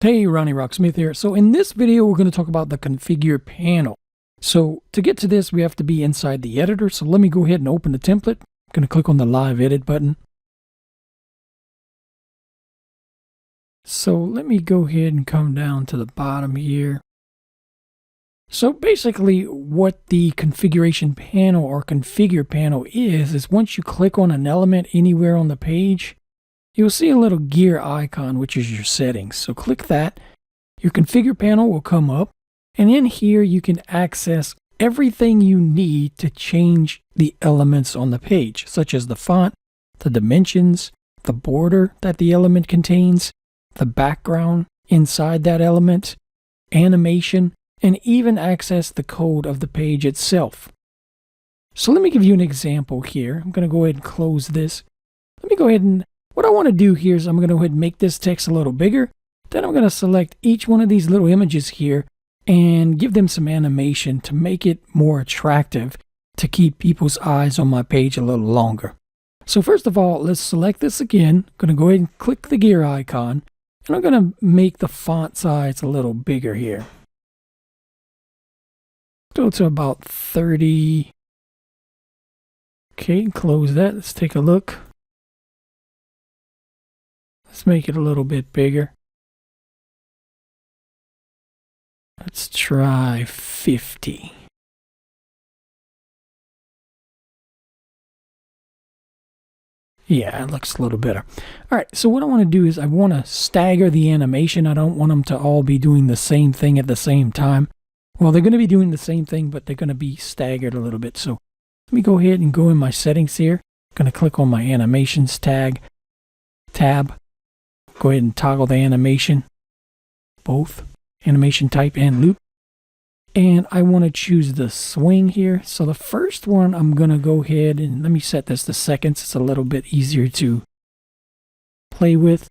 Hey, Ronnie Rocksmith here. So in this video, we're going to talk about the configure panel. So to get to this, we have to be inside the editor. So let me go ahead and open the template. I'm going to click on the live edit button. So let me go ahead and come down to the bottom here. So basically what the configuration panel or configure panel is once you click on an element anywhere on the page, you'll see a little gear icon, which is your settings. So click that. Your configure panel will come up. And in here, you can access everything you need to change the elements on the page, such as the font, the dimensions, the border that the element contains, the background inside that element, animation, and even access the code of the page itself. So let me give you an example here. I'm going to go ahead and close this. Let me go ahead and what I want to do here is I'm going to go ahead and make this text a little bigger. Then I'm going to select each one of these little images here and give them some animation to make it more attractive to keep people's eyes on my page a little longer. So first of all, let's select this again. I'm going to go ahead and click the gear icon. And I'm going to make the font size a little bigger here. Go to about 30. Okay, close that. Let's take a look. Let's make it a little bit bigger. Let's try 50. Yeah, it looks a little better. All right, so what I want to do is I want to stagger the animation. I don't want them to all be doing the same thing at the same time. Well, they're going to be doing the same thing, but they're going to be staggered a little bit. So let me go ahead and go in my settings here. I'm going to click on my animations tab. Go ahead and toggle the animation, both animation type and loop. And I want to choose the swing here. So the first one, I'm going to go ahead and let me set this to seconds. It's a little bit easier to play with.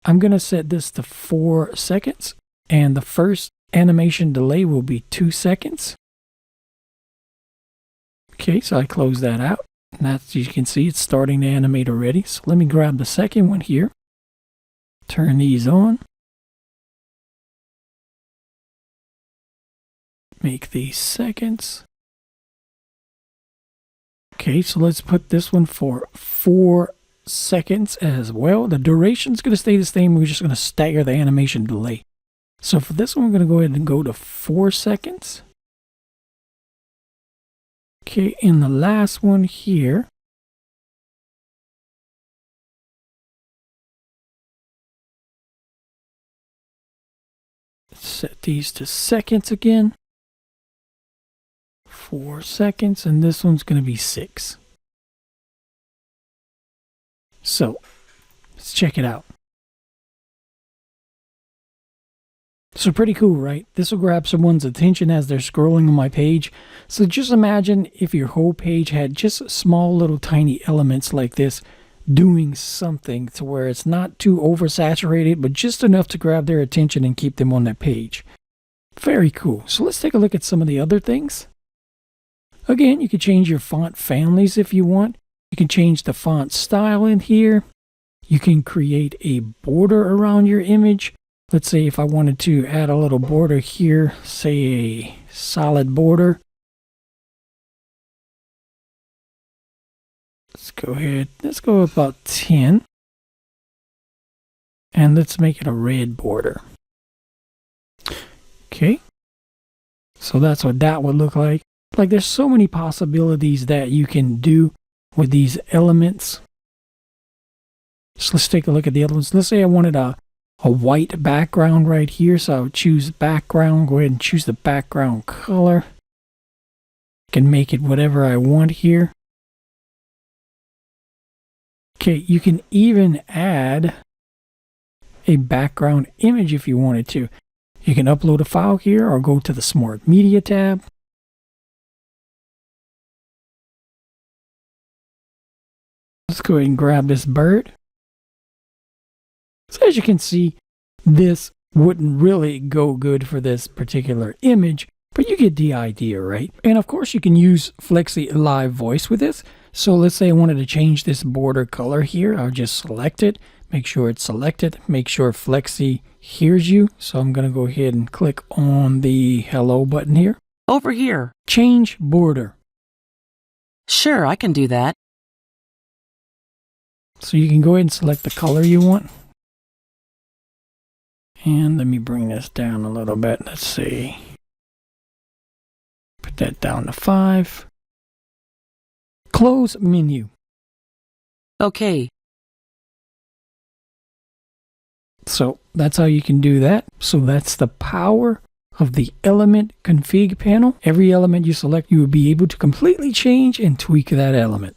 I'm going to set this to 4 seconds. And the first animation delay will be 2 seconds. Okay, so I close that out. And that's, you can see it's starting to animate already. So let me grab the second one here. Turn these on. Make these seconds. Okay, so let's put this one for 4 seconds as well. The duration's going to stay the same. We're just going to stagger the animation delay. So for this one, we're going to go ahead and go to 4 seconds. Okay, and the last one here. Set these to seconds again. 4 seconds, and this one's going to be 6. So, let's check it out. So pretty cool, right? This will grab someone's attention as they're scrolling on my page. So just imagine if your whole page had just small little tiny elements like this doing something to where it's not too oversaturated, but just enough to grab their attention and keep them on that page. Very cool. So let's take a look at some of the other things. Again, you can change your font families if you want. You can change the font style in here. You can create a border around your image. Let's say if I wanted to add a little border here, say a solid border. Let's go ahead. Let's go about 10. And let's make it a red border. Okay. So that's what that would look like. Like there's so many possibilities that you can do with these elements. So let's take a look at the other ones. Let's say I wanted a white background right here. So I would choose background. Go ahead and choose the background color. I can make it whatever I want here. Okay, you can even add a background image if you wanted to. You can upload a file here or go to the Smart Media tab. Let's go ahead and grab this bird. So as you can see, this wouldn't really go good for this particular image, but you get the idea, right? And of course, you can use Flexi Live Voice with this. So let's say I wanted to change this border color here. I'll just select it, make sure it's selected, make sure Flexi hears you. So I'm going to go ahead and click on the hello button here. Over here. Change border. Sure, I can do that. So you can go ahead and select the color you want. And let me bring this down a little bit. Let's see. Put that down to 5. Close menu. Okay. So that's how you can do that. So that's the power of the element config panel. Every element you select, you will be able to completely change and tweak that element.